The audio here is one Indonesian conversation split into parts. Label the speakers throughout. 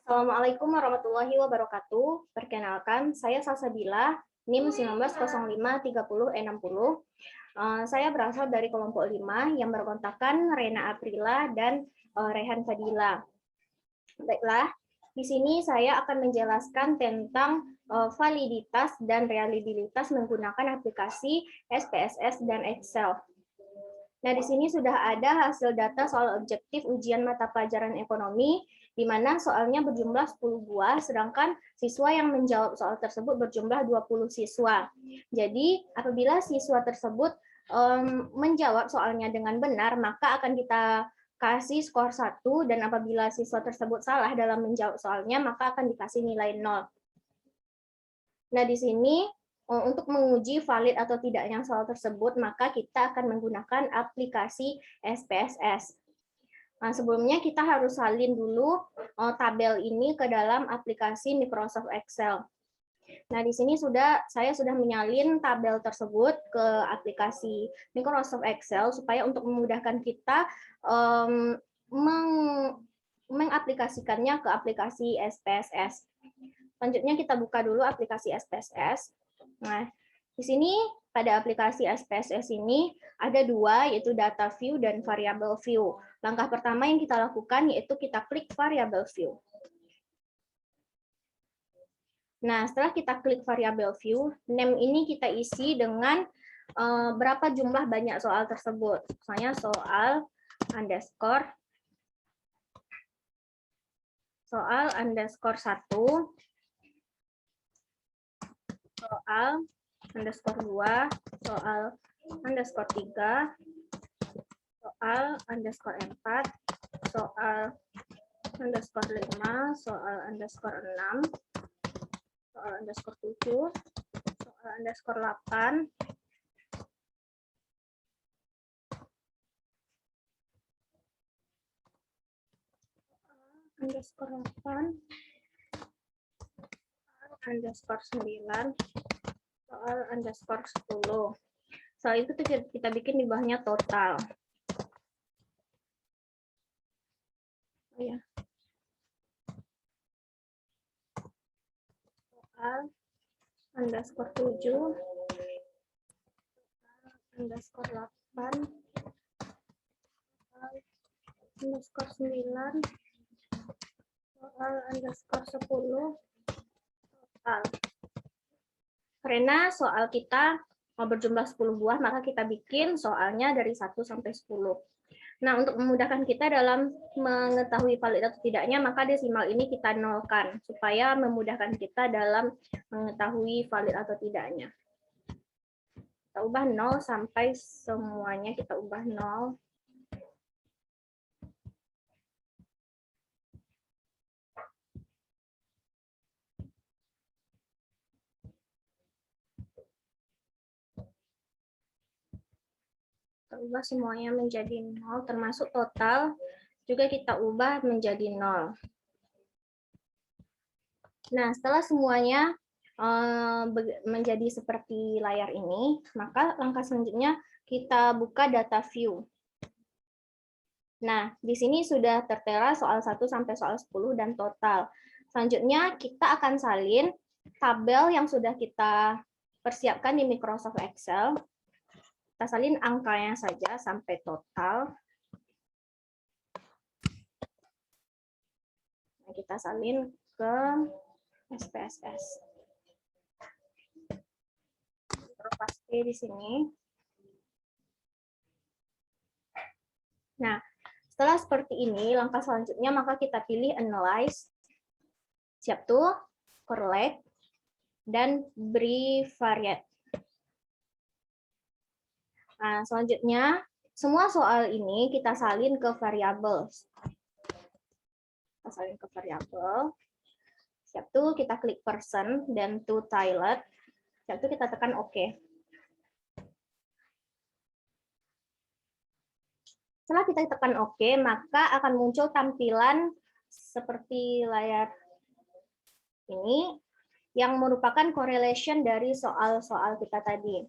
Speaker 1: Assalamualaikum warahmatullahi wabarakatuh. Perkenalkan, saya Salsabila, NIM 19053060. Saya berasal dari kelompok 5 yang berkontakkan Rena Aprila dan Rehan Fadila. Baiklah, di sini saya akan menjelaskan tentang validitas dan reliabilitas menggunakan aplikasi SPSS dan Excel. Nah, di sini sudah ada hasil data soal objektif ujian mata pelajaran ekonomi, di mana soalnya berjumlah 10 buah, sedangkan siswa yang menjawab soal tersebut berjumlah 20 siswa. Jadi, apabila siswa tersebut menjawab soalnya dengan benar, maka akan kita kasih skor 1, dan apabila siswa tersebut salah dalam menjawab soalnya, maka akan dikasih nilai 0. Nah, di sini untuk menguji valid atau tidaknya soal tersebut, maka kita akan menggunakan aplikasi SPSS. Nah, sebelumnya kita harus salin dulu tabel ini ke dalam aplikasi Microsoft Excel. Nah, di sini saya sudah menyalin tabel tersebut ke aplikasi Microsoft Excel supaya untuk memudahkan kita mengaplikasikannya ke aplikasi SPSS. Selanjutnya kita buka dulu aplikasi SPSS. Nah, di sini pada aplikasi SPSS ini ada dua, yaitu data view dan variable view. Langkah pertama yang kita lakukan yaitu kita klik variable view. Nah, setelah kita klik variable view, name ini kita isi dengan berapa jumlah banyak soal tersebut. Misalnya soal underscore 1, soal underscore 2, soal underscore 3, soal underscore 4, soal underscore 5, soal underscore 6, soal underscore 7, soal underscore 8, underscore 8, underscore 9, soal underscore 10. Soal itu kita bikin di bawahnya total. Ya. Soal underscore 7, underscore 8, soal underscore 9, soal underscore 10, total. Karena soal kita berjumlah 10 buah, maka kita bikin soalnya dari 1 sampai 10. Nah, untuk memudahkan kita dalam mengetahui valid atau tidaknya, maka desimal ini kita nolkan, supaya memudahkan kita dalam mengetahui valid atau tidaknya. Kita ubah 0 sampai semuanya kita ubah 0. Kita ubah semuanya menjadi 0, termasuk total juga kita ubah menjadi 0. Nah, setelah semuanya menjadi seperti layar ini, maka langkah selanjutnya kita buka data view. Nah, di sini sudah tertera soal 1 sampai soal 10 dan total. Selanjutnya kita akan salin tabel yang sudah kita persiapkan di Microsoft Excel. Kita salin angkanya saja sampai total. Nah, kita salin ke SPSS. Paste di sini. Nah, setelah seperti ini, langkah selanjutnya maka kita pilih Analyze. Siap tuh, Correlate, dan Bivariate. Nah, selanjutnya, semua soal ini kita salin ke variables. Kita salin ke variabel. Siap tuh, kita klik person dan to tiled. Siap tuh, kita tekan OK. Setelah kita tekan OK, maka akan muncul tampilan seperti layar ini, yang merupakan correlation dari soal-soal kita tadi.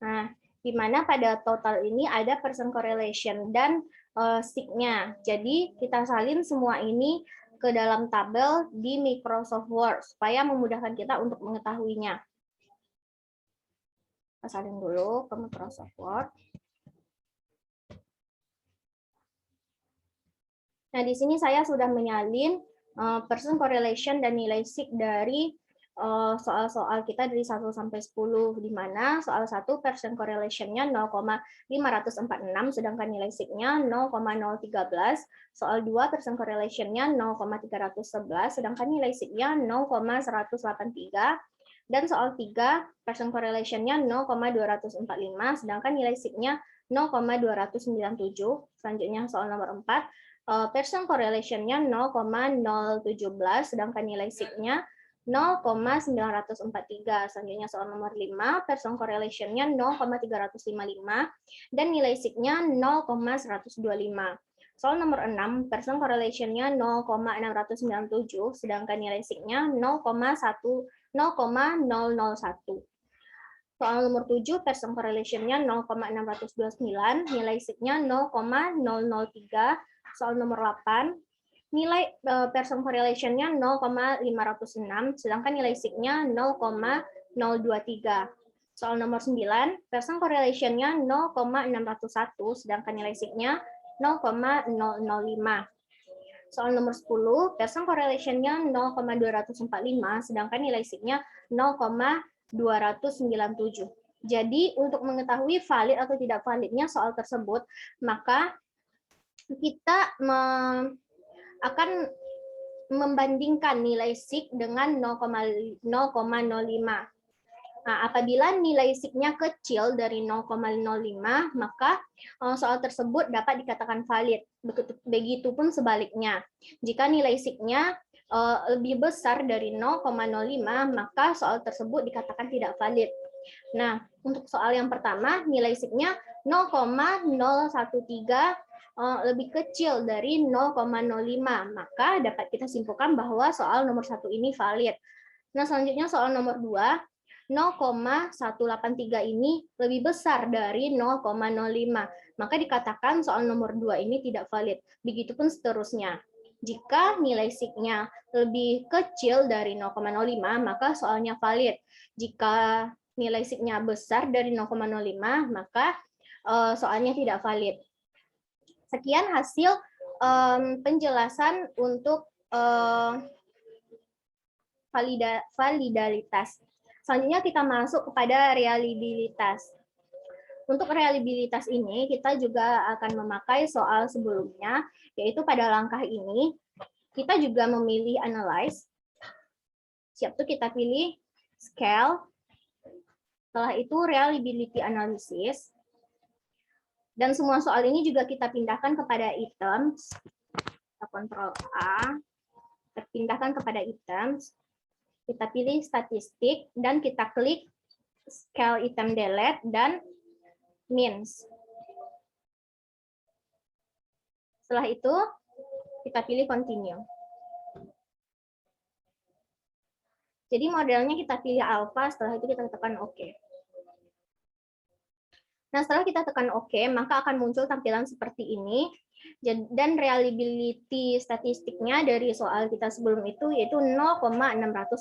Speaker 1: Nah, di mana pada total ini ada percent correlation, dan SIG-nya. Jadi kita salin semua ini ke dalam tabel di Microsoft Word supaya memudahkan kita untuk mengetahuinya. Kita salin dulu ke Microsoft Word. Nah, di sini saya sudah menyalin person correlation dan nilai SIG dari soal-soal kita dari 1 sampai 10, di mana soal 1 person correlation-nya 0,546, sedangkan nilai SIG-nya 0,013. Soal 2 person correlation-nya 0,311, sedangkan nilai SIG-nya 0,183. Dan soal 3 person correlation-nya 0,245, sedangkan nilai SIG-nya 0,297. Selanjutnya soal nomor 4, person correlation-nya 0,017, sedangkan nilai SIG-nya 0,943. Selanjutnya soal nomor 5, person correlation-nya 0,355, dan nilai SIG-nya 0,125. Soal nomor 6, person correlation-nya 0,697, sedangkan nilai SIG-nya 0,001. Soal nomor 7, person correlation-nya 0,629, nilai SIG-nya 0,003. Soal nomor 8, nilai person correlation-nya 0,506, sedangkan nilai SIG-nya 0,023. Soal nomor 9, person correlation-nya 0,601, sedangkan nilai SIG-nya 0,005. Soal nomor 10, person correlation-nya 0,245, sedangkan nilai SIG-nya 0,297. Jadi, untuk mengetahui valid atau tidak validnya soal tersebut, maka kita akan membandingkan nilai SIG dengan 0,05. Nah, apabila nilai SIG-nya kecil dari 0,05, maka soal tersebut dapat dikatakan valid. Begitupun sebaliknya. Jika nilai SIG-nya lebih besar dari 0,05, maka soal tersebut dikatakan tidak valid. Nah, untuk soal yang pertama, nilai SIG-nya 0,013 lebih kecil dari 0,05, maka dapat kita simpulkan bahwa soal nomor 1 ini valid. Nah, selanjutnya soal nomor 2, 0,183 ini lebih besar dari 0,05, maka dikatakan soal nomor 2 ini tidak valid. Begitupun seterusnya. Jika nilai SIG-nya lebih kecil dari 0,05, maka soalnya valid. Jika nilai SIG-nya besar dari 0,05, maka soalnya tidak valid. Sekian hasil penjelasan untuk validalitas. Selanjutnya kita masuk kepada reliabilitas. Untuk reliabilitas ini kita juga akan memakai soal sebelumnya, yaitu pada langkah ini kita juga memilih analyze. Siap tuh kita pilih scale. Setelah itu reliability analysis. Dan semua soal ini juga kita pindahkan kepada items. Kita Ctrl A. Kita pindahkan kepada items. Kita pilih statistik dan kita klik scale item delete dan means. Setelah itu kita pilih continue. Jadi modelnya kita pilih alpha, setelah itu kita tekan OK. Nah, setelah kita tekan OK, maka akan muncul tampilan seperti ini. Dan reliability statistiknya dari soal kita sebelum itu yaitu 0,663.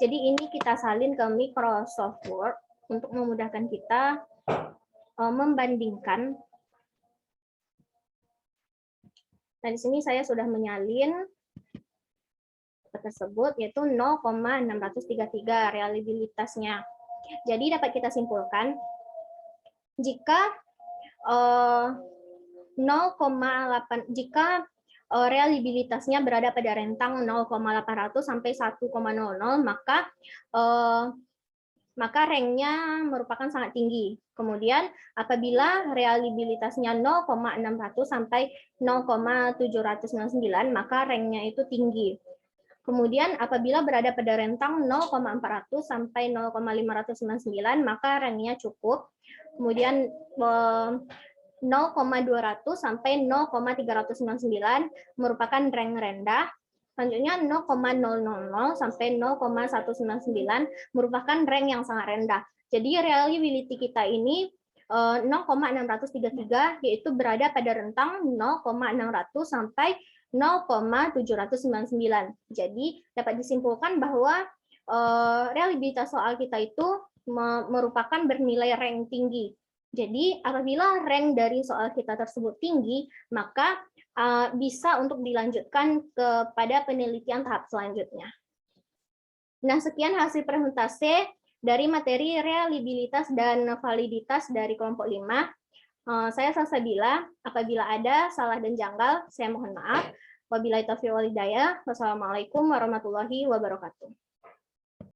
Speaker 1: Jadi ini kita salin ke Microsoft Word untuk memudahkan kita membandingkan. Nah, di sini saya sudah menyalin tersebut yaitu 0,633 reliabilitasnya. Jadi dapat kita simpulkan jika 0,8 jika reliabilitasnya berada pada rentang 0,800 sampai 1,00, maka ranknya merupakan sangat tinggi. Kemudian apabila reliabilitasnya 0,600 sampai 0,799, maka ranknya itu tinggi. Kemudian apabila berada pada rentang 0,400 sampai 0,599, maka ranknya cukup. Kemudian 0,200 sampai 0,399 merupakan rank rendah. Selanjutnya 0,000 sampai 0,199 merupakan rank yang sangat rendah. Jadi reliability kita ini 0,633, yaitu berada pada rentang 0,600 sampai 0,799. Jadi dapat disimpulkan bahwa reliabilitas soal kita itu merupakan bernilai rank tinggi. Jadi apabila rank dari soal kita tersebut tinggi, maka bisa untuk dilanjutkan kepada penelitian tahap selanjutnya. Nah, sekian hasil presentasi dari materi reliabilitas dan validitas dari kelompok 5. Saya Salsabila. Apabila ada salah dan janggal, saya mohon maaf. Wabillahi taufiq wal hidayah. Wassalamualaikum warahmatullahi wabarakatuh.